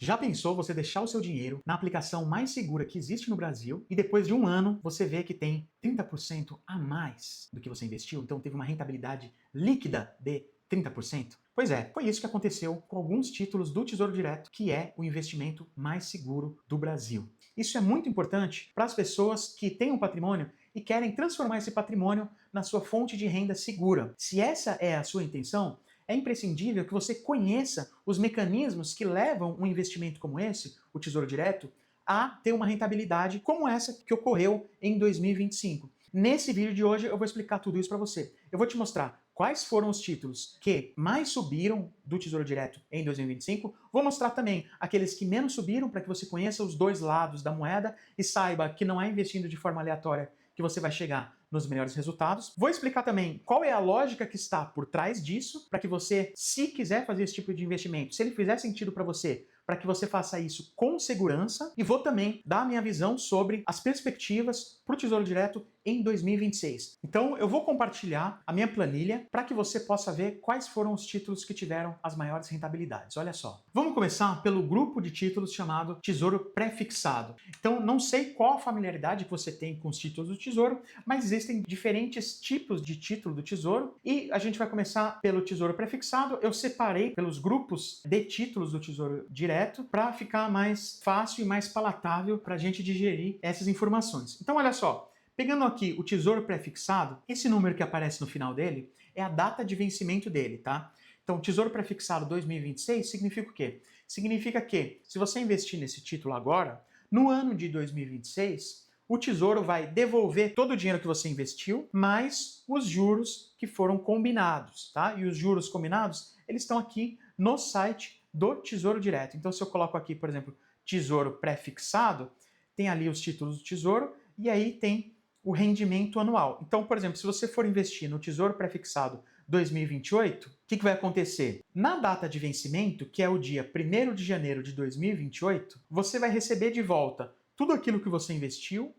Já pensou você deixar o seu dinheiro na aplicação mais segura que existe no Brasil e depois de um ano você vê que tem 30% a mais do que você investiu? Então teve uma rentabilidade líquida de 30%? Pois é, foi isso que aconteceu com alguns títulos do Tesouro Direto, que é o investimento mais seguro do Brasil. Isso é muito importante para as pessoas que têm um patrimônio e querem transformar esse patrimônio na sua fonte de renda segura. Se essa é a sua intenção, é imprescindível que você conheça os mecanismos que levam um investimento como esse, o Tesouro Direto, a ter uma rentabilidade como essa que ocorreu em 2025. Nesse vídeo de hoje eu vou explicar tudo isso para você. Eu vou te mostrar quais foram os títulos que mais subiram do Tesouro Direto em 2025. Vou mostrar também aqueles que menos subiram para que você conheça os dois lados da moeda e saiba que não é investindo de forma aleatória que você vai chegar nos melhores resultados. Vou explicar também qual é a lógica que está por trás disso, para que você, se quiser fazer esse tipo de investimento, se ele fizer sentido para você, para que você faça isso com segurança. E vou também dar a minha visão sobre as perspectivas para o Tesouro Direto em 2026. Então eu vou compartilhar a minha planilha para que você possa ver quais foram os títulos que tiveram as maiores rentabilidades. Olha só. Vamos começar pelo grupo de títulos chamado Tesouro Pré-fixado. Então não sei qual a familiaridade que você tem com os títulos do Tesouro, mas existem diferentes tipos de título do Tesouro e a gente vai começar pelo Tesouro Pré-fixado. Eu separei pelos grupos de títulos do Tesouro Direto para ficar mais fácil e mais palatável para a gente digerir essas informações. Então olha só, pegando aqui o Tesouro Pré-fixado, esse número que aparece no final dele é a data de vencimento dele, tá? Então, Tesouro Pré-fixado 2026 significa o quê? Significa que, se você investir nesse título agora, no ano de 2026, o Tesouro vai devolver todo o dinheiro que você investiu, mais os juros que foram combinados, tá? E os juros combinados, eles estão aqui no site do Tesouro Direto. Então, se eu coloco aqui, por exemplo, Tesouro Pré-fixado, tem ali os títulos do Tesouro e aí tem o rendimento anual. Então, por exemplo, se você for investir no Tesouro Pré-fixado 2028, o que vai acontecer? Na data de vencimento, que é o dia 1º de janeiro de 2028, você vai receber de volta tudo aquilo que você investiu,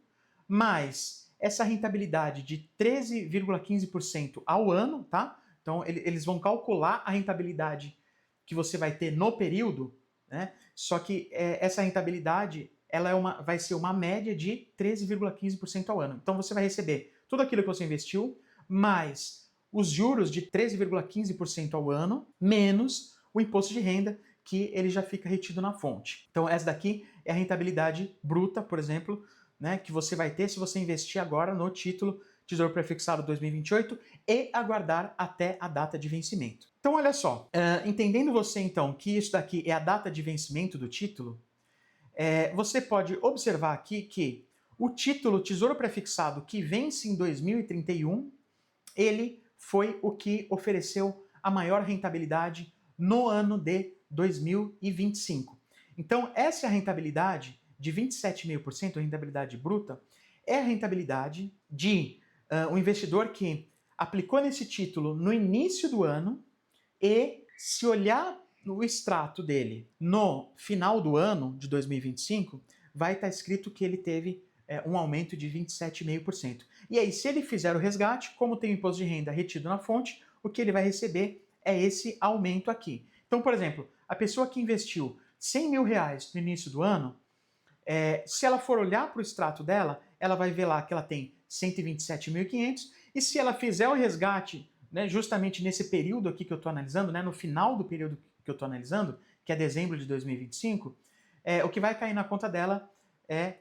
mais essa rentabilidade de 13,15% ao ano, tá? Então, eles vão calcular a rentabilidade que você vai ter no período, né? Só que essa rentabilidade vai ser uma média de 13,15% ao ano. Então você vai receber tudo aquilo que você investiu, mais os juros de 13,15% ao ano, menos o imposto de renda, que ele já fica retido na fonte. Então essa daqui é a rentabilidade bruta, por exemplo, né, que você vai ter se você investir agora no título Tesouro Prefixado 2028 e aguardar até a data de vencimento. Então olha só, entendendo você então que isso daqui é a data de vencimento do título, você pode observar aqui que o título Tesouro Prefixado que vence em 2031, ele foi o que ofereceu a maior rentabilidade no ano de 2025. Então essa é a rentabilidade de 27,5%, a rentabilidade bruta, é a rentabilidade de um investidor que aplicou nesse título no início do ano e, se olhar no extrato dele no final do ano de 2025, vai estar escrito que ele teve um aumento de 27,5%. E aí, se ele fizer o resgate, como tem o imposto de renda retido na fonte, o que ele vai receber é esse aumento aqui. Então, por exemplo, a pessoa que investiu 100 mil reais no início do ano, se ela for olhar para o extrato dela, ela vai ver lá que ela tem 127.500, e se ela fizer o resgate, né, justamente nesse período aqui que eu estou analisando, né, no final do período que eu estou analisando, que é dezembro de 2025, o que vai cair na conta dela é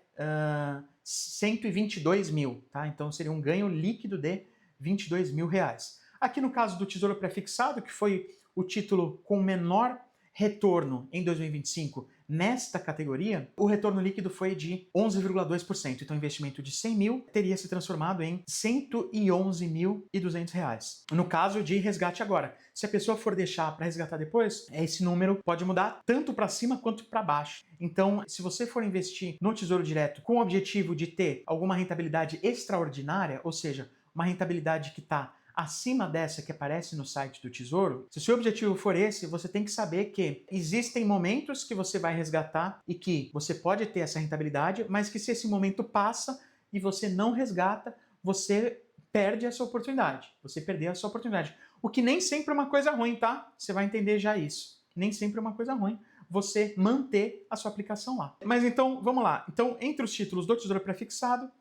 122 mil, tá? Então seria um ganho líquido de 22 mil reais. Aqui no caso do Tesouro Prefixado, que foi o título com menor retorno em 2025 nesta categoria, o retorno líquido foi de 11,2%. Então, o investimento de 100 mil teria se transformado em 111.200 reais. No caso de resgate agora. Se a pessoa for deixar para resgatar depois, esse número pode mudar tanto para cima quanto para baixo. Então, se você for investir no Tesouro Direto com o objetivo de ter alguma rentabilidade extraordinária, ou seja, uma rentabilidade que está acima dessa que aparece no site do Tesouro, se o seu objetivo for esse, você tem que saber que existem momentos que você vai resgatar e que você pode ter essa rentabilidade, mas que se esse momento passa e você não resgata, você perde essa oportunidade. Você perdeu essa oportunidade. O que nem sempre é uma coisa ruim, tá? Você vai entender já isso. Nem sempre é uma coisa ruim. você manter a sua aplicação lá. Mas então, vamos lá. Então, entre os títulos do Tesouro Prefixado,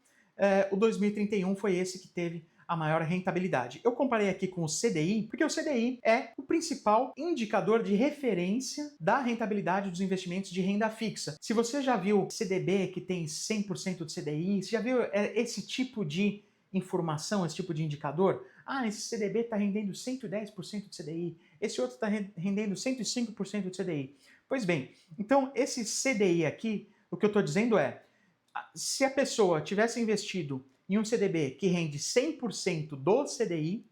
o 2031 foi esse que teve a maior rentabilidade. Eu comparei aqui com o CDI, porque o CDI é o principal indicador de referência da rentabilidade dos investimentos de renda fixa. Se você já viu CDB que tem 100% de CDI, você já viu esse tipo de informação, esse tipo de indicador? Ah, esse CDB está rendendo 110% de CDI, esse outro está rendendo 105% de CDI. Pois bem, então esse CDI aqui, o que eu estou dizendo é, se a pessoa tivesse investido em um CDB que rende 100% do CDI,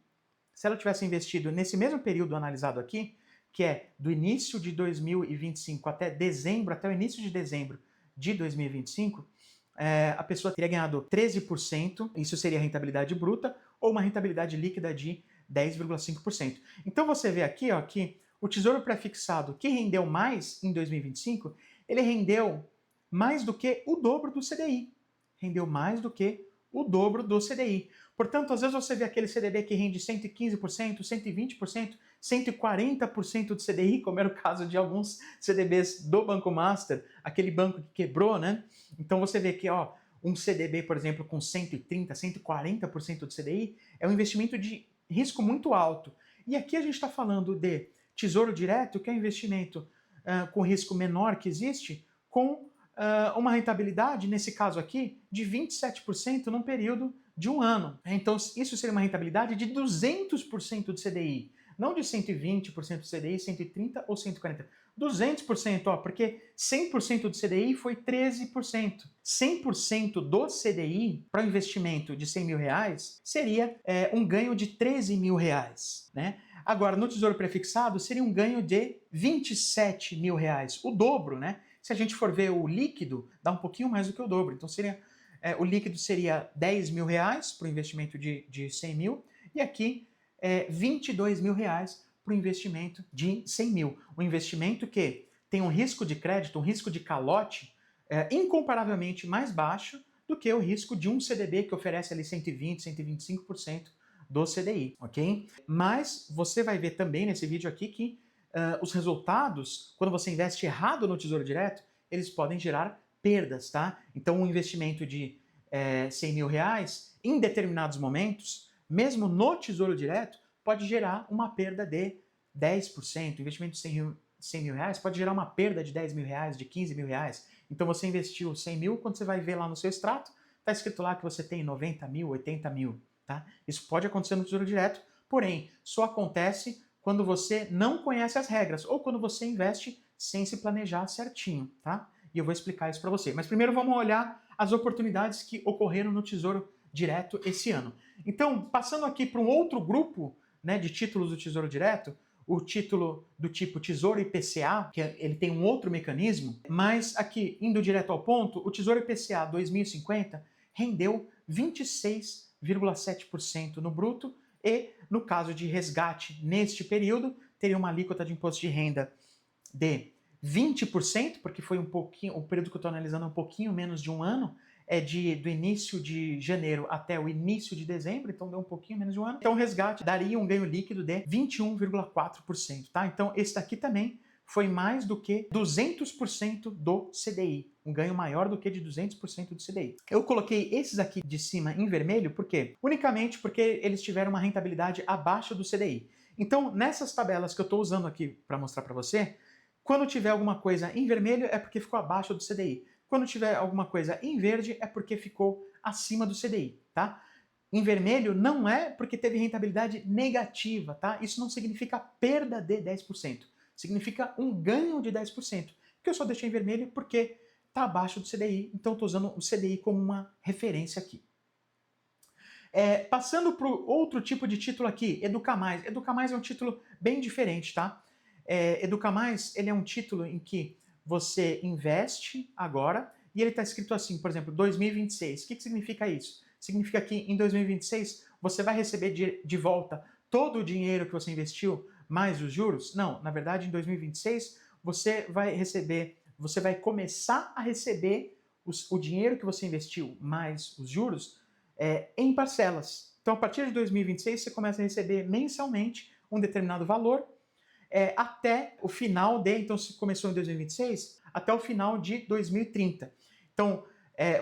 se ela tivesse investido nesse mesmo período analisado aqui, que é do início de 2025 até dezembro, até o início de dezembro de 2025, a pessoa teria ganhado 13%, isso seria a rentabilidade bruta, ou uma rentabilidade líquida de 10,5%. Então você vê aqui ó, que o Tesouro Prefixado que rendeu mais em 2025, ele rendeu mais do que o dobro do CDI. Rendeu mais do que o dobro do CDI. Portanto, às vezes você vê aquele CDB que rende 115%, 120%, 140% do CDI, como era o caso de alguns CDBs do Banco Master, aquele banco que quebrou, né? Então você vê que ó, um CDB, por exemplo, com 130%, 140% do CDI, é um investimento de risco muito alto. E aqui a gente está falando de Tesouro Direto, que é um investimento com risco menor que existe, com uma rentabilidade, nesse caso aqui, de 27% num período de um ano. Então, isso seria uma rentabilidade de 200% do CDI. Não de 120% do CDI, 130% ou 140%. 200%, ó, porque 100% do CDI foi 13%. 100% do CDI para o investimento de 100 mil reais seria um ganho de 13 mil reais, né? Agora, no Tesouro Prefixado, seria um ganho de 27 mil reais, o dobro, né? Se a gente for ver o líquido, dá um pouquinho mais do que o dobro. Então, o líquido seria 10 mil reais para o investimento de 100 mil, e aqui 22 mil reais para o investimento de 100 mil. Um investimento que tem um risco de crédito, um risco de calote incomparavelmente mais baixo do que o risco de um CDB que oferece ali 120%, 125% do CDI, ok? Mas você vai ver também nesse vídeo aqui que os resultados, quando você investe errado no Tesouro Direto, eles podem gerar perdas, tá? Então, um investimento de 100 mil reais, em determinados momentos, mesmo no Tesouro Direto, pode gerar uma perda de 10%. O investimento de 100 mil reais pode gerar uma perda de 10 mil reais, de 15 mil reais. Então, você investiu 100 mil, quando você vai ver lá no seu extrato, está escrito lá que você tem 90 mil, 80 mil, tá? Isso pode acontecer no Tesouro Direto, porém, só acontece quando você não conhece as regras ou quando você investe sem se planejar certinho, tá? E eu vou explicar isso para você. Mas primeiro vamos olhar as oportunidades que ocorreram no Tesouro Direto esse ano. Então, passando aqui para um outro grupo, né, de títulos do Tesouro Direto, o título do tipo Tesouro IPCA, que ele tem um outro mecanismo, mas aqui, indo direto ao ponto, o Tesouro IPCA 2050 rendeu 26,7% no bruto, e, no caso de resgate neste período, teria uma alíquota de imposto de renda de 20%, porque foi um pouquinho, o período que eu estou analisando é um pouquinho menos de um ano, do início de janeiro até o início de dezembro, então deu um pouquinho menos de um ano. Então o resgate daria um ganho líquido de 21,4%, tá? Então esse daqui também foi mais do que 200% do CDI, um ganho maior do que de 200% do CDI. Eu coloquei esses aqui de cima em vermelho, por quê? Unicamente porque eles tiveram uma rentabilidade abaixo do CDI. Então, nessas tabelas que eu estou usando aqui para mostrar para você, quando tiver alguma coisa em vermelho é porque ficou abaixo do CDI. Quando tiver alguma coisa em verde é porque ficou acima do CDI, tá? Em vermelho não é porque teve rentabilidade negativa, tá? Isso não significa perda de 10%. Significa um ganho de 10%, que eu só deixei em vermelho porque está abaixo do CDI, então estou usando o CDI como uma referência aqui. Passando para o outro tipo de título aqui, Educa Mais. Educa Mais é um título bem diferente, tá? Educa Mais, ele é um título em que você investe agora e ele está escrito assim, por exemplo, 2026. O que significa isso? Significa que em 2026 você vai receber de volta todo o dinheiro que você investiu mais os juros? Não, na verdade em 2026 você vai começar a receber o dinheiro que você investiu mais os juros em parcelas. Então a partir de 2026 você começa a receber mensalmente um determinado valor até o final então se começou em 2026, até o final de 2030. Então,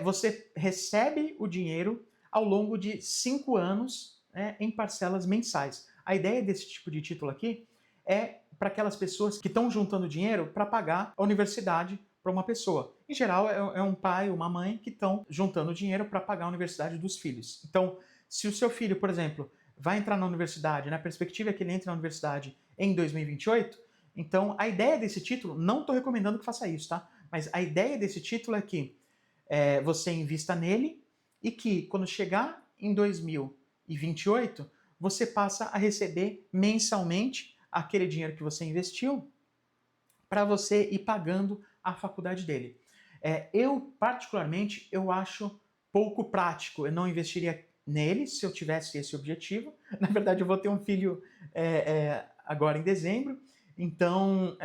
você recebe o dinheiro ao longo de 5 anos, em parcelas mensais. A ideia desse tipo de título aqui é para aquelas pessoas que estão juntando dinheiro para pagar a universidade para uma pessoa. Em geral, é um pai ou uma mãe que estão juntando dinheiro para pagar a universidade dos filhos. Então, se o seu filho, por exemplo, vai entrar na universidade, na perspectiva é que ele entre na universidade em 2028, então a ideia desse título, não estou recomendando que faça isso, tá? Mas a ideia desse título é que você invista nele e que quando chegar em 2028, você passa a receber mensalmente aquele dinheiro que você investiu para você ir pagando a faculdade dele. Eu, particularmente, eu acho pouco prático. Eu não investiria nele se eu tivesse esse objetivo. Na verdade, eu vou ter um filho agora em dezembro, então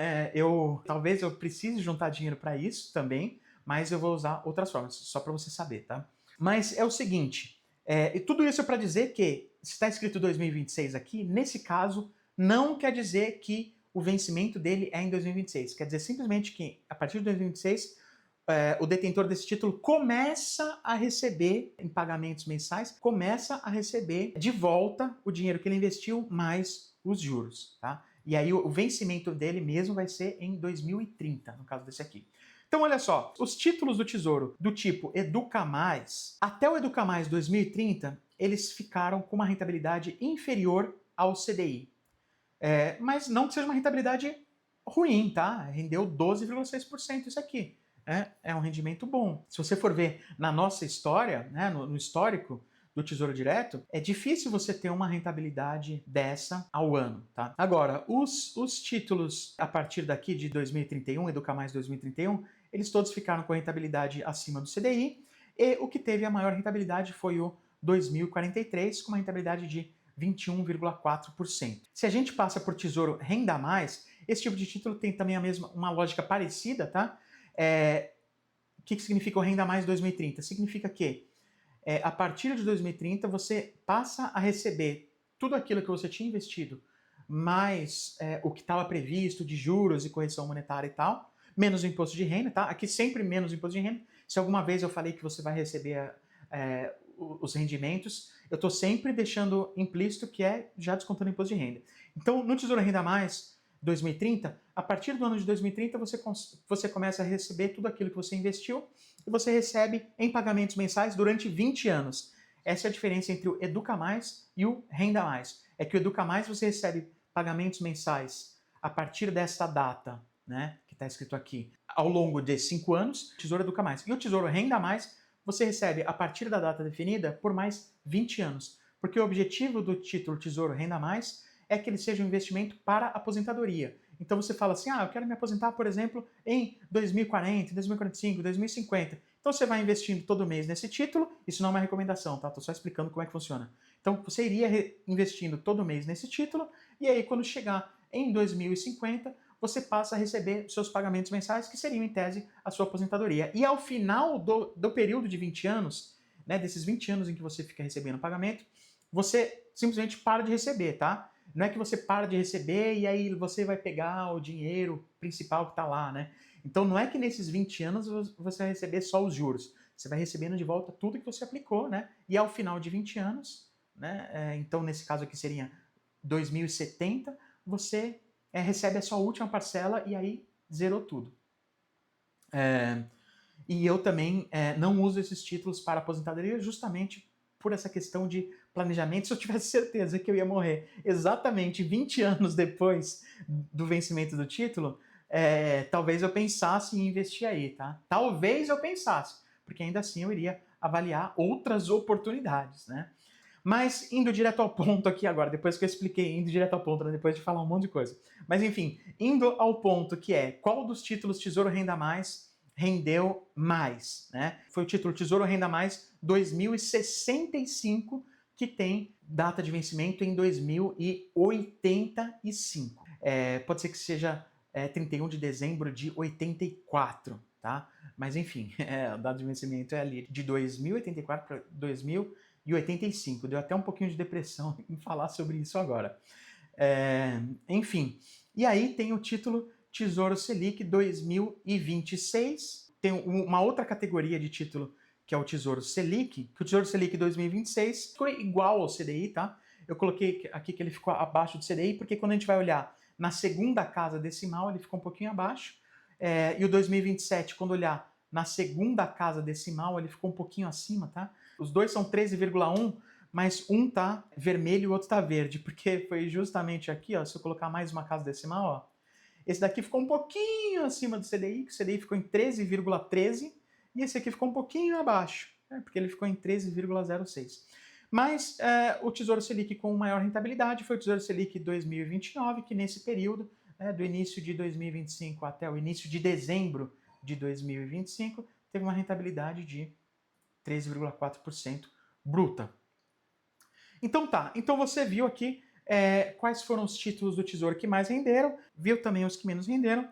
talvez eu precise juntar dinheiro para isso também, mas eu vou usar outras formas, só para você saber, tá? Mas é o seguinte, e tudo isso é para dizer que, se está escrito 2026 aqui, nesse caso, não quer dizer que o vencimento dele é em 2026. Quer dizer simplesmente que, a partir de 2026, o detentor desse título começa a receber, em pagamentos mensais, começa a receber de volta o dinheiro que ele investiu mais os juros, tá? E aí o vencimento dele mesmo vai ser em 2030, no caso desse aqui. Então, olha só, os títulos do Tesouro do tipo Educa Mais, até o Educa Mais 2030, eles ficaram com uma rentabilidade inferior ao CDI. Mas não que seja uma rentabilidade ruim, tá? Rendeu 12,6% isso aqui. É um rendimento bom. Se você for ver na nossa história, né, no histórico do Tesouro Direto, é difícil você ter uma rentabilidade dessa ao ano, tá? Agora, os títulos a partir daqui de 2031, Educa Mais 2031, eles todos ficaram com rentabilidade acima do CDI, e o que teve a maior rentabilidade foi o 2043, com uma rentabilidade de 21,4%. Se a gente passa por Tesouro Renda Mais, esse tipo de título tem também uma lógica parecida, tá? O que significa o Renda Mais 2030? Significa que a partir de 2030 você passa a receber tudo aquilo que você tinha investido, mais o que estava previsto de juros e correção monetária e tal, menos o imposto de renda, tá? Aqui sempre menos o imposto de renda. Se alguma vez eu falei que você vai receber os rendimentos, eu estou sempre deixando implícito que é já descontando o imposto de renda. Então, no Tesouro Renda Mais 2030, a partir do ano de 2030, você começa a receber tudo aquilo que você investiu e você recebe em pagamentos mensais durante 20 anos. Essa é a diferença entre o Educa Mais e o Renda Mais. É que o Educa Mais você recebe pagamentos mensais a partir desta data, né, que está escrito aqui, ao longo de 5 anos, Tesouro Educa Mais. E o Tesouro Renda Mais você recebe a partir da data definida por mais 20 anos. Porque o objetivo do título Tesouro Renda Mais é que ele seja um investimento para a aposentadoria. Então você fala assim, eu quero me aposentar, por exemplo, em 2040, 2045, 2050. Então você vai investindo todo mês nesse título, isso não é uma recomendação, tá? Estou só explicando como é que funciona. Então você iria investindo todo mês nesse título, e aí quando chegar em 2050, você passa a receber seus pagamentos mensais, que seriam, em tese, a sua aposentadoria. E ao final do período de 20 anos, né, desses 20 anos em que você fica recebendo pagamento, você simplesmente para de receber, tá? Não é que você para de receber e aí você vai pegar o dinheiro principal que está lá, né? Então não é que nesses 20 anos você vai receber só os juros. Você vai recebendo de volta tudo que você aplicou, né? E ao final de 20 anos, né? Então nesse caso aqui seria 2070, você recebe a sua última parcela e aí zerou tudo. E eu também não uso esses títulos para aposentadoria justamente por essa questão de planejamento. Se eu tivesse certeza que eu ia morrer exatamente 20 anos depois do vencimento do título, talvez eu pensasse em investir aí, tá? Talvez eu pensasse, porque ainda assim eu iria avaliar outras oportunidades, né? Mas indo direto ao ponto aqui agora, depois que eu expliquei, indo direto ao ponto, né, depois de falar um monte de coisa. Mas enfim, indo ao ponto que é, qual dos títulos Tesouro Renda Mais rendeu mais, né? Foi o título Tesouro Renda Mais 2065, que tem data de vencimento em 2085. Pode ser que seja 31 de dezembro de 84, tá? Mas enfim, a data de vencimento é ali de 2084 para 2085. Deu até um pouquinho de depressão em falar sobre isso agora. Enfim, E aí tem o título Tesouro Selic 2026. Tem uma outra categoria de título que é o Tesouro Selic, que o Tesouro Selic 2026 ficou igual ao CDI, tá? Eu coloquei aqui que ele ficou abaixo do CDI, porque quando a gente vai olhar na segunda casa decimal, ele ficou um pouquinho abaixo. E o 2027, quando olhar na segunda casa decimal, ele ficou um pouquinho acima, tá? Os dois são 13,1, mas um tá vermelho e o outro tá verde, porque foi justamente aqui, ó, se eu colocar mais uma casa decimal, ó, esse daqui ficou um pouquinho acima do CDI, que o CDI ficou em 13,13, e esse aqui ficou um pouquinho abaixo, porque ele ficou em 13,06. Mas o Tesouro Selic com maior rentabilidade foi o Tesouro Selic 2029, que nesse período, do início de 2025 até o início de dezembro de 2025, teve uma rentabilidade de 13,4% bruta. Então tá, então você viu aqui quais foram os títulos do Tesouro que mais renderam, viu também os que menos renderam,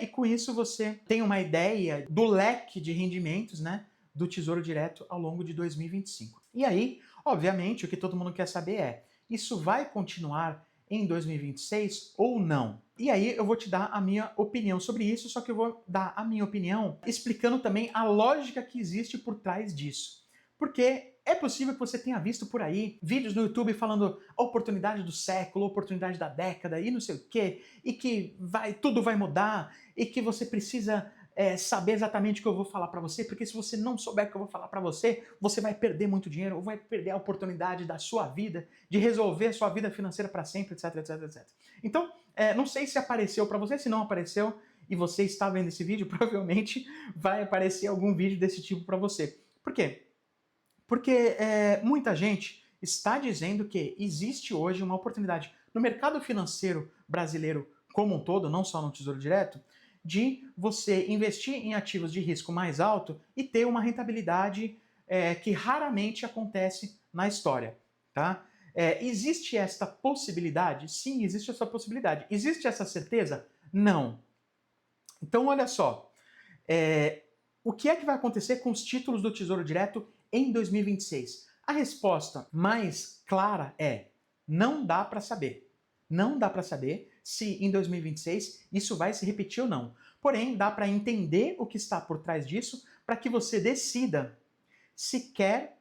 e com isso você tem uma ideia do leque de rendimentos, né, do Tesouro Direto ao longo de 2025. E aí, obviamente, o que todo mundo quer saber é, isso vai continuar em 2026 ou não? E aí eu vou te dar a minha opinião sobre isso, só que eu vou dar a minha opinião explicando também a lógica que existe por trás disso. Porque é possível que você tenha visto por aí vídeos no YouTube falando a oportunidade do século, a oportunidade da década e não sei o quê, e que tudo vai mudar, e que você precisa saber exatamente o que eu vou falar para você, porque se você não souber o que eu vou falar para você, você vai perder muito dinheiro, ou vai perder a oportunidade da sua vida, de resolver a sua vida financeira para sempre, etc, etc, etc. Então, não sei se apareceu para você, se não apareceu e você está vendo esse vídeo, provavelmente vai aparecer algum vídeo desse tipo para você. Por quê? Porque muita gente está dizendo que existe hoje uma oportunidade no mercado financeiro brasileiro como um todo, não só no Tesouro Direto, de você investir em ativos de risco mais alto e ter uma rentabilidade que raramente acontece na história. Tá? Existe esta possibilidade? Sim, existe essa possibilidade. Existe essa certeza? Não. Então, olha só. O que é que vai acontecer com os títulos do Tesouro Direto em 2026? A resposta mais clara é: não dá para saber. Não dá para saber se em 2026 isso vai se repetir ou não. Porém, dá para entender o que está por trás disso para que você decida se quer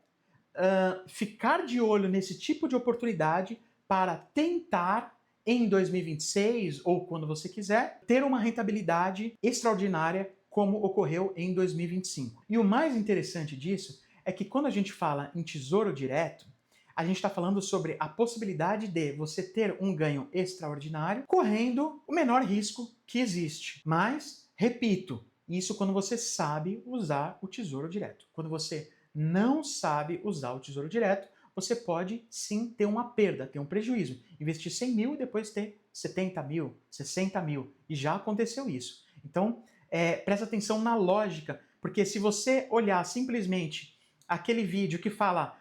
ficar de olho nesse tipo de oportunidade para tentar em 2026 ou quando você quiser ter uma rentabilidade extraordinária como ocorreu em 2025. E o mais interessante disso é que quando a gente fala em tesouro direto, a gente está falando sobre a possibilidade de você ter um ganho extraordinário correndo o menor risco que existe. Mas, repito, isso quando você sabe usar o tesouro direto. Quando você não sabe usar o tesouro direto, você pode sim ter uma perda, ter um prejuízo. Investir 100 mil e depois ter 70 mil, 60 mil. E já aconteceu isso. Então, presta atenção na lógica, porque se você olhar simplesmente aquele vídeo que fala,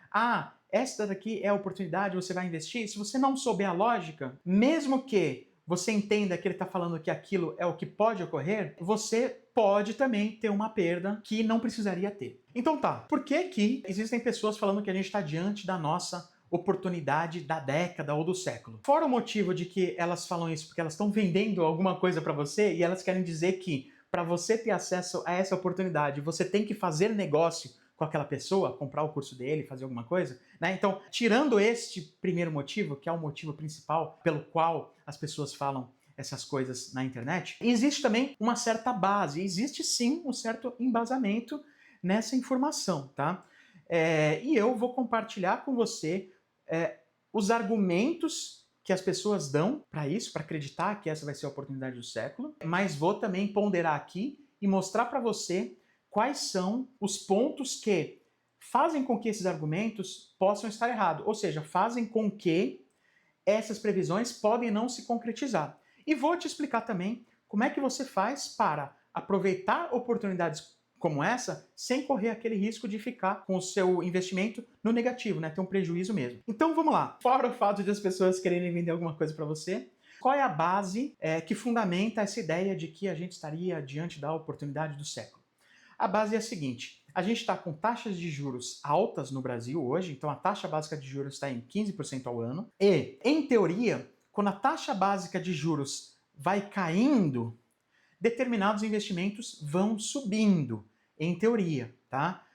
esta daqui é a oportunidade, você vai investir, se você não souber a lógica, mesmo que você entenda que ele está falando que aquilo é o que pode ocorrer, você pode também ter uma perda que não precisaria ter. Então tá, por que que existem pessoas falando que a gente está diante da nossa oportunidade da década ou do século? Fora o motivo de que elas falam isso porque elas estão vendendo alguma coisa para você e elas querem dizer que para você ter acesso a essa oportunidade, você tem que fazer negócio com aquela pessoa, comprar o curso dele, fazer alguma coisa, né? Então, tirando este primeiro motivo, que é o motivo principal pelo qual as pessoas falam essas coisas na internet, existe também uma certa base, existe sim um certo embasamento nessa informação, tá? E eu vou compartilhar com você os argumentos que as pessoas dão para isso, para acreditar que essa vai ser a oportunidade do século, mas vou também ponderar aqui e mostrar para você quais são os pontos que fazem com que esses argumentos possam estar errados, ou seja, fazem com que essas previsões podem não se concretizar. E vou te explicar também como é que você faz para aproveitar oportunidades como essa sem correr aquele risco de ficar com o seu investimento no negativo, né? Ter um prejuízo mesmo. Então vamos lá. Fora o fato de as pessoas quererem vender alguma coisa para você, qual é a base que fundamenta essa ideia de que a gente estaria diante da oportunidade do século? A base é a seguinte: a gente está com taxas de juros altas no Brasil hoje, então a taxa básica de juros está em 15% ao ano, e, em teoria, quando a taxa básica de juros vai caindo, determinados investimentos vão subindo, em teoria, tá?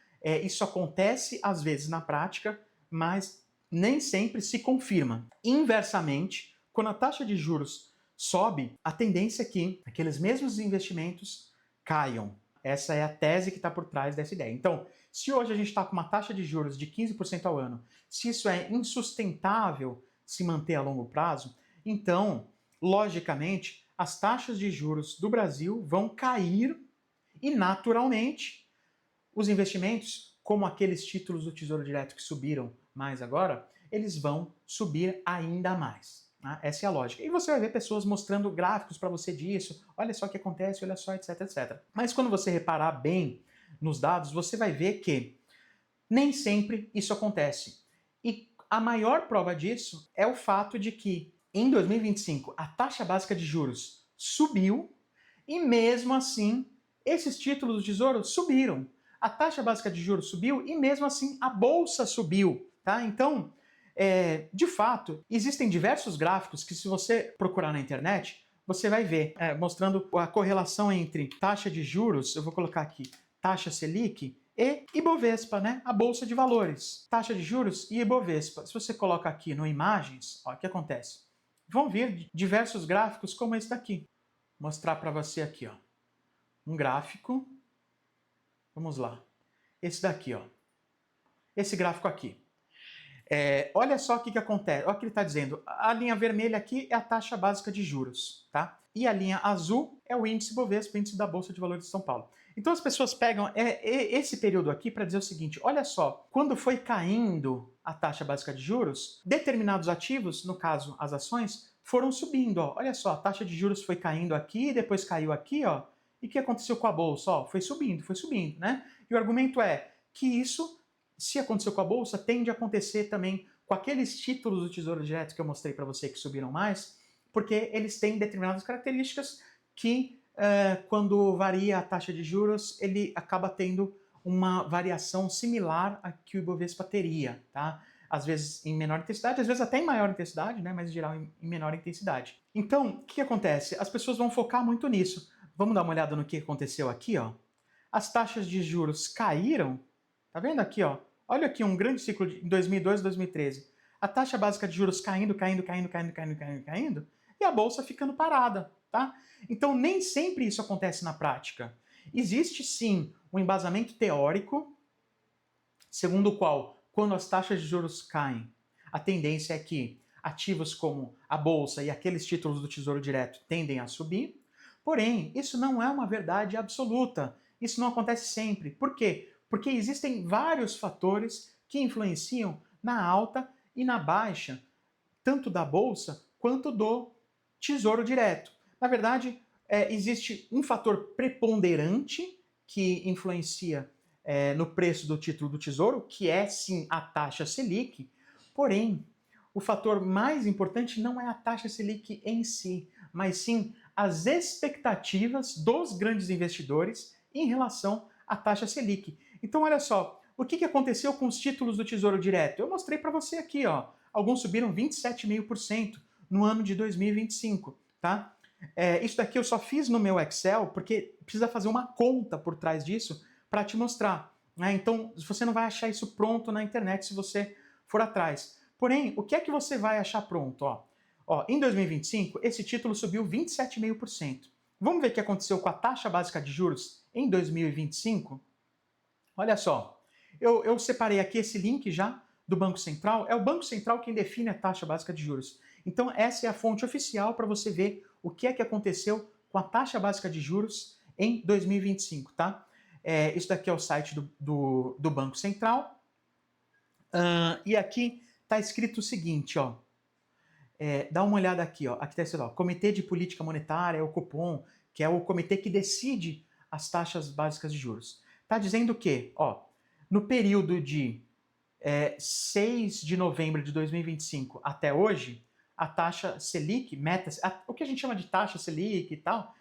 Isso acontece às vezes na prática, mas nem sempre se confirma. Inversamente, quando a taxa de juros sobe, a tendência é que aqueles mesmos investimentos caiam. Essa é a tese que está por trás dessa ideia. Então, se hoje a gente está com uma taxa de juros de 15% ao ano, se isso é insustentável se manter a longo prazo, então, logicamente, as taxas de juros do Brasil vão cair e, naturalmente, os investimentos, como aqueles títulos do Tesouro Direto que subiram mais agora, eles vão subir ainda mais. Tá? Essa é a lógica. E você vai ver pessoas mostrando gráficos para você disso, olha só o que acontece, olha só, etc, etc. Mas quando você reparar bem nos dados, você vai ver que nem sempre isso acontece. E a maior prova disso é o fato de que, em 2025, a taxa básica de juros subiu e, mesmo assim, esses títulos do Tesouro subiram. A taxa básica de juros subiu e, mesmo assim, a bolsa subiu. Tá? Então, de fato, existem diversos gráficos que, se você procurar na internet, você vai ver mostrando a correlação entre taxa de juros, eu vou colocar aqui, taxa Selic, e Ibovespa, né? A Bolsa de Valores. Taxa de juros e Ibovespa. Se você coloca aqui no Imagens, ó, o que acontece? Vão vir diversos gráficos como esse daqui. Vou mostrar para você aqui, ó. Um gráfico. Vamos lá. Esse daqui, ó. Esse gráfico aqui. Olha só o que acontece. Olha o que ele está dizendo. A linha vermelha aqui é a taxa básica de juros, tá? E a linha azul é o índice Bovespa, o índice da Bolsa de Valores de São Paulo. Então as pessoas pegam esse período aqui para dizer o seguinte, olha só, quando foi caindo a taxa básica de juros, determinados ativos, no caso as ações, foram subindo. Ó. Olha só, a taxa de juros foi caindo aqui, depois caiu aqui, ó. E o que aconteceu com a Bolsa? Ó, foi subindo, né? E o argumento é que isso, se aconteceu com a Bolsa, tende a acontecer também com aqueles títulos do Tesouro Direto que eu mostrei para você que subiram mais, porque eles têm determinadas características que, quando varia a taxa de juros, ele acaba tendo uma variação similar a que o Ibovespa teria, tá? Às vezes em menor intensidade, às vezes até em maior intensidade, né? Mas em geral em menor intensidade. Então, o que acontece? As pessoas vão focar muito nisso. Vamos dar uma olhada no que aconteceu aqui, ó. As taxas de juros caíram, tá vendo aqui, ó? Olha aqui um grande ciclo de 2002 e 2013. A taxa básica de juros caindo, e a bolsa ficando parada, tá? Então nem sempre isso acontece na prática. Existe sim um embasamento teórico, segundo o qual, quando as taxas de juros caem, a tendência é que ativos como a bolsa e aqueles títulos do Tesouro Direto tendem a subir. Porém, isso não é uma verdade absoluta. Isso não acontece sempre. Por quê? Porque existem vários fatores que influenciam na alta e na baixa, tanto da bolsa quanto do Tesouro Direto. Na verdade, existe um fator preponderante que influencia no preço do título do Tesouro, que é sim a taxa Selic, porém, o fator mais importante não é a taxa Selic em si, mas sim as expectativas dos grandes investidores em relação à taxa Selic. Então, olha só, o que aconteceu com os títulos do Tesouro Direto? Eu mostrei para você aqui, ó. Alguns subiram 27,5% no ano de 2025, tá? Isso daqui eu só fiz no meu Excel porque precisa fazer uma conta por trás disso para te mostrar. Né? Então, você não vai achar isso pronto na internet se você for atrás. Porém, o que é que você vai achar pronto? Em 2025, esse título subiu 27,5%. Vamos ver o que aconteceu com a taxa básica de juros em 2025? Olha só, eu separei aqui esse link já do Banco Central. É o Banco Central quem define a taxa básica de juros. Então essa é a fonte oficial para você ver o que é que aconteceu com a taxa básica de juros em 2025, tá? Isso daqui é o site do Banco Central. E aqui está escrito o seguinte, ó. Dá uma olhada aqui, ó. Aqui está escrito, ó, Comitê de Política Monetária, o Copom, que é o comitê que decide as taxas básicas de juros. Está dizendo que, ó, no período de 6 de novembro de 2025 até hoje, a taxa Selic, o que a gente chama de taxa Selic e tal,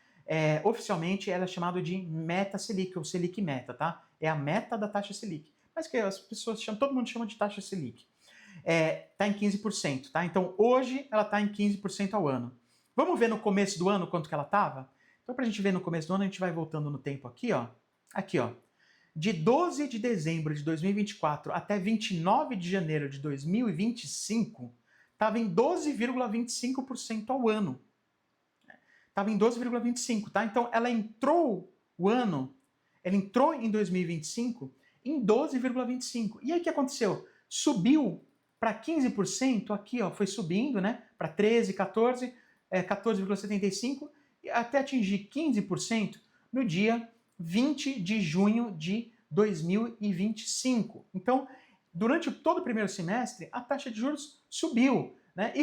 oficialmente ela é chamada de meta Selic, ou Selic meta, tá? É a meta da taxa Selic. Mas que as pessoas chamam, todo mundo chama de taxa Selic. está em 15%, tá? Então hoje ela está em 15% ao ano. Vamos ver no começo do ano quanto que ela estava? Então para a gente ver no começo do ano, a gente vai voltando no tempo aqui, ó. Aqui, ó. De 12 de dezembro de 2024 até 29 de janeiro de 2025, estava em 12,25% ao ano. Estava em 12,25%, tá? Então ela entrou ela entrou em 2025 em 12,25%. E aí o que aconteceu? Subiu para 15% aqui, ó, foi subindo, né? Para 13, 14, 14,75% até atingir 15% no dia 20 de junho de 2025. Então, durante todo o primeiro semestre, a taxa de juros subiu, né?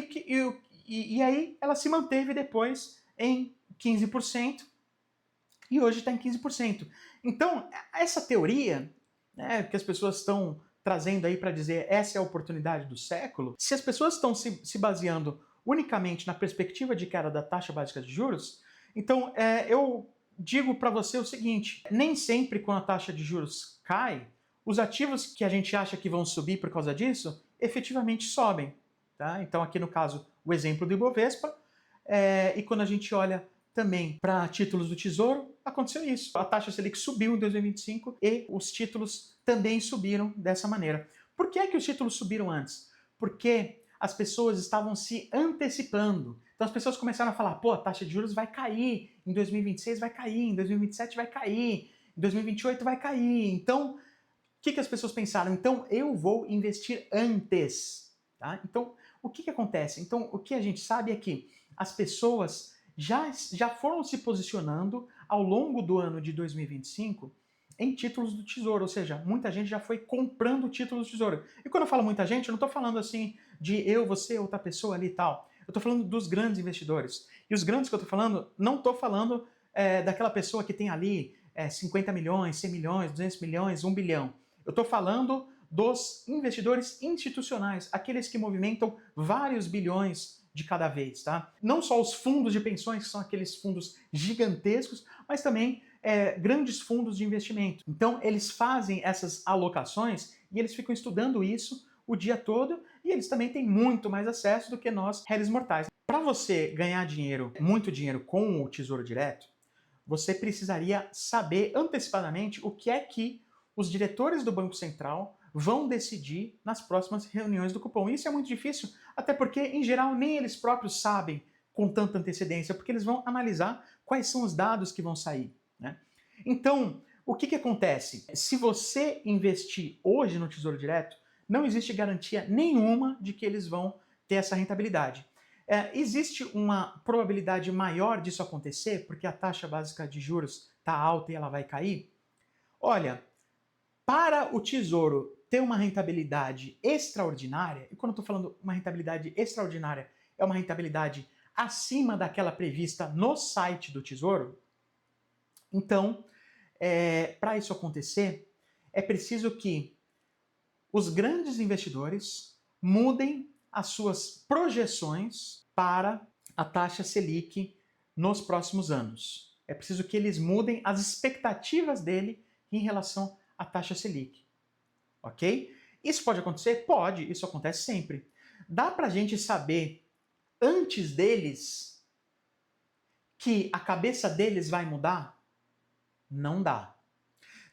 E aí ela se manteve depois em 15% e hoje está em 15%. Então, essa teoria, né, que as pessoas estão trazendo aí para dizer essa é a oportunidade do século, se as pessoas estão se baseando unicamente na perspectiva de queda da taxa básica de juros, então eu digo para você o seguinte, nem sempre quando a taxa de juros cai, os ativos que a gente acha que vão subir por causa disso, efetivamente sobem. Tá? Então aqui no caso, o exemplo do Ibovespa, e quando a gente olha também para títulos do Tesouro, aconteceu isso. A taxa Selic subiu em 2025 e os títulos também subiram dessa maneira. Por que é que os títulos subiram antes? Porque as pessoas estavam se antecipando. Então as pessoas começaram a falar, pô, a taxa de juros vai cair, em 2026 vai cair, em 2027 vai cair, em 2028 vai cair. Então, o que as pessoas pensaram? Então eu vou investir antes. Tá? Então, o que acontece? Então, o que a gente sabe é que as pessoas já foram se posicionando ao longo do ano de 2025 em títulos do Tesouro, ou seja, muita gente já foi comprando títulos do Tesouro. E quando eu falo muita gente, eu não estou falando assim de eu, você, outra pessoa ali e tal. Eu estou falando dos grandes investidores. E os grandes que eu estou falando, não estou falando daquela pessoa que tem ali 50 milhões, 100 milhões, 200 milhões, 1 bilhão. Eu estou falando dos investidores institucionais, aqueles que movimentam vários bilhões de cada vez, tá? Não só os fundos de pensões, que são aqueles fundos gigantescos, mas também grandes fundos de investimento. Então, eles fazem essas alocações e eles ficam estudando isso o dia todo e eles também têm muito mais acesso do que nós, réis mortais. Para você ganhar dinheiro, muito dinheiro com o Tesouro Direto, você precisaria saber antecipadamente o que é que os diretores do Banco Central vão decidir nas próximas reuniões do cupom. Isso é muito difícil, até porque, em geral, nem eles próprios sabem com tanta antecedência, porque eles vão analisar quais são os dados que vão sair. Né? Então, o que acontece? Se você investir hoje no Tesouro Direto, não existe garantia nenhuma de que eles vão ter essa rentabilidade. Existe uma probabilidade maior disso acontecer, porque a taxa básica de juros está alta e ela vai cair? Olha, para o Tesouro ter uma rentabilidade extraordinária, e quando eu estou falando uma rentabilidade extraordinária, é uma rentabilidade acima daquela prevista no site do Tesouro, então, para isso acontecer, é preciso que os grandes investidores mudem as suas projeções para a taxa Selic nos próximos anos. É preciso que eles mudem as expectativas dele em relação à taxa Selic. Ok? Isso pode acontecer? Pode, isso acontece sempre. Dá para a gente saber antes deles que a cabeça deles vai mudar? Não dá.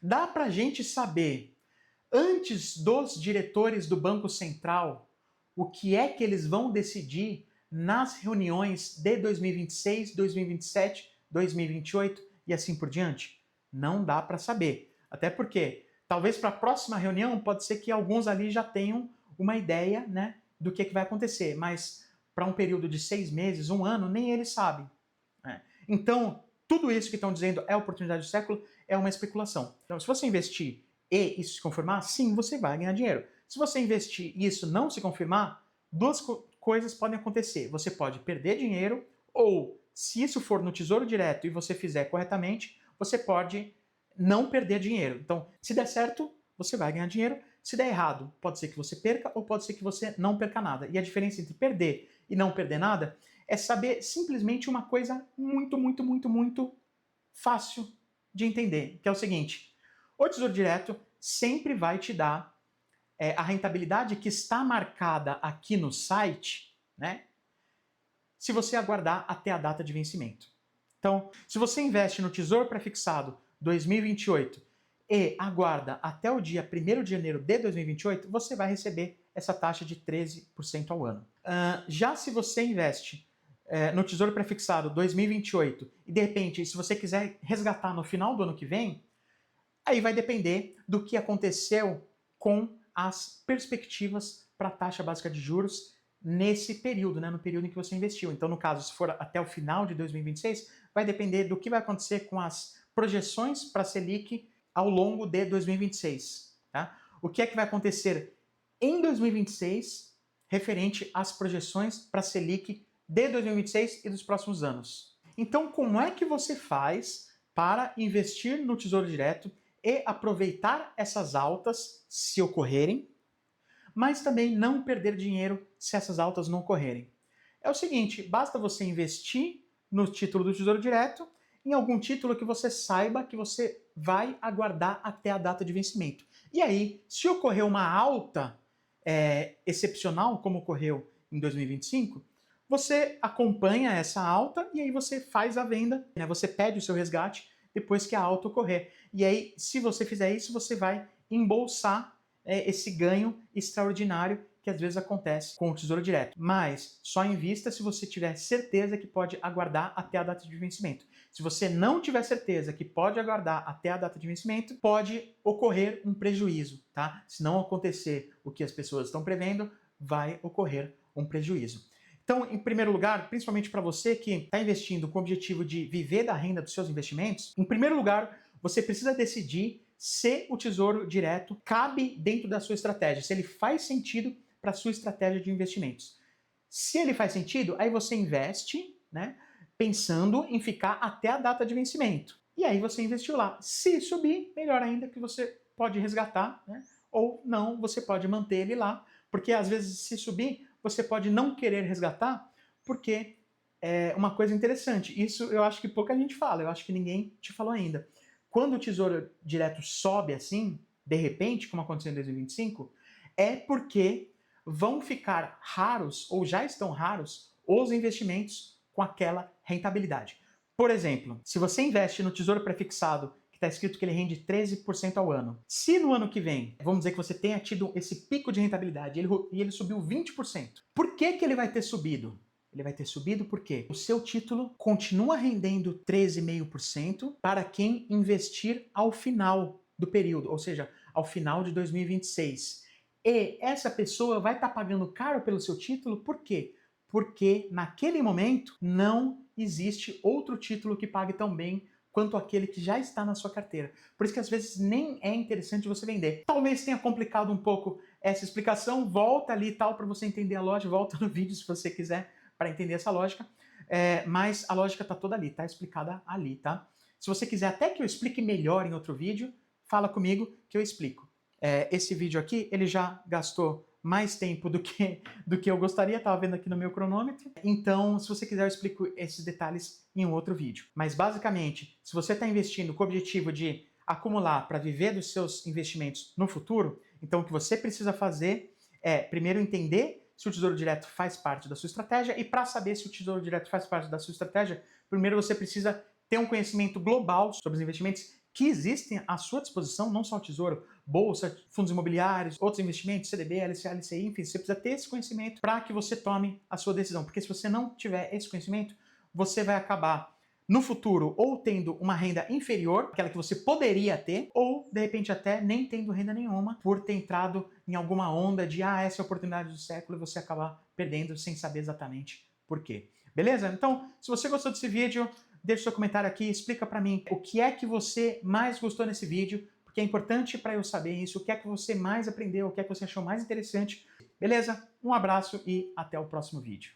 Dá para a gente saber antes dos diretores do Banco Central o que é que eles vão decidir nas reuniões de 2026, 2027, 2028 e assim por diante? Não dá para saber. Até porque talvez para a próxima reunião pode ser que alguns ali já tenham uma ideia, né, do que vai acontecer, mas para um período de 6 meses, 1 ano, nem eles sabem. Né? Então, tudo isso que estão dizendo é oportunidade do século é uma especulação. Então, se você investir e isso se confirmar, sim, você vai ganhar dinheiro. Se você investir e isso não se confirmar, duas coisas podem acontecer. Você pode perder dinheiro ou, se isso for no Tesouro Direto e você fizer corretamente, você pode não perder dinheiro. Então, se der certo, você vai ganhar dinheiro. Se der errado, pode ser que você perca ou pode ser que você não perca nada. E a diferença entre perder e não perder nada é saber simplesmente uma coisa muito, muito, muito, muito fácil de entender, que é o seguinte: o Tesouro Direto sempre vai te dar a rentabilidade que está marcada aqui no site, né? Se você aguardar até a data de vencimento. Então, se você investe no Tesouro Prefixado 2028 e aguarda até o dia 1º de janeiro de 2028, você vai receber essa taxa de 13% ao ano. Já se você investe no Tesouro Prefixado 2028 e, de repente, se você quiser resgatar no final do ano que vem, aí vai depender do que aconteceu com as perspectivas para a taxa básica de juros nesse período, né, no período em que você investiu. Então, no caso, se for até o final de 2026, vai depender do que vai acontecer com as projeções para a Selic ao longo de 2026. Tá? O que é que vai acontecer em 2026 referente às projeções para a Selic de 2026 e dos próximos anos. Então, como é que você faz para investir no Tesouro Direto e aproveitar essas altas se ocorrerem, mas também não perder dinheiro se essas altas não ocorrerem? É o seguinte, basta você investir no título do Tesouro Direto, em algum título que você saiba que você vai aguardar até a data de vencimento. E aí, se ocorrer uma alta excepcional, como ocorreu em 2025, você acompanha essa alta e aí você faz a venda, né? Você pede o seu resgate depois que a alta ocorrer. E aí, se você fizer isso, você vai embolsar esse ganho extraordinário que às vezes acontece com o Tesouro Direto. Mas só invista se você tiver certeza que pode aguardar até a data de vencimento. Se você não tiver certeza que pode aguardar até a data de vencimento, pode ocorrer um prejuízo, tá? Se não acontecer o que as pessoas estão prevendo, vai ocorrer um prejuízo. Então, em primeiro lugar, principalmente para você que está investindo com o objetivo de viver da renda dos seus investimentos, em primeiro lugar, você precisa decidir se o Tesouro Direto cabe dentro da sua estratégia, se ele faz sentido para a sua estratégia de investimentos. Se ele faz sentido, aí você investe, né, pensando em ficar até a data de vencimento. E aí você investiu lá. Se subir, melhor ainda, que você pode resgatar, né, ou não, você pode manter ele lá, porque às vezes se subir, você pode não querer resgatar, porque é uma coisa interessante. Isso eu acho que pouca gente fala, eu acho que ninguém te falou ainda. Quando o Tesouro Direto sobe assim, de repente, como aconteceu em 2025, é porque vão ficar raros, ou já estão raros, os investimentos com aquela rentabilidade. Por exemplo, se você investe no Tesouro Prefixado, que está escrito que ele rende 13% ao ano, se no ano que vem, vamos dizer que você tenha tido esse pico de rentabilidade e ele subiu 20%, por que ele vai ter subido? Ele vai ter subido porque o seu título continua rendendo 13,5% para quem investir ao final do período, ou seja, ao final de 2026. E essa pessoa vai estar pagando caro pelo seu título, por quê? Porque naquele momento não existe outro título que pague tão bem quanto aquele que já está na sua carteira. Por isso que às vezes nem é interessante você vender. Talvez tenha complicado um pouco essa explicação, volta ali e tal para você entender a lógica, volta no vídeo se você quiser para entender essa lógica, mas a lógica está toda ali, está explicada ali, tá? Se você quiser até que eu explique melhor em outro vídeo, fala comigo que eu explico. Esse vídeo aqui, ele já gastou mais tempo do que eu gostaria, estava vendo aqui no meu cronômetro. Então, se você quiser, eu explico esses detalhes em um outro vídeo. Mas, basicamente, se você está investindo com o objetivo de acumular para viver dos seus investimentos no futuro, então o que você precisa fazer é, primeiro, entender se o Tesouro Direto faz parte da sua estratégia, e para saber se o Tesouro Direto faz parte da sua estratégia, primeiro você precisa ter um conhecimento global sobre os investimentos que existem à sua disposição, não só o Tesouro, bolsa, fundos imobiliários, outros investimentos, CDB, LCA, LCI, enfim, você precisa ter esse conhecimento para que você tome a sua decisão, porque se você não tiver esse conhecimento, você vai acabar no futuro ou tendo uma renda inferior àquela que você poderia ter, ou de repente até nem tendo renda nenhuma por ter entrado em alguma onda de essa é a oportunidade do século, e você acabar perdendo sem saber exatamente por quê. Beleza? Então, se você gostou desse vídeo, deixa seu comentário aqui, explica para mim o que é que você mais gostou nesse vídeo, porque é importante para eu saber isso, o que é que você mais aprendeu, o que é que você achou mais interessante. Beleza? Um abraço e até o próximo vídeo.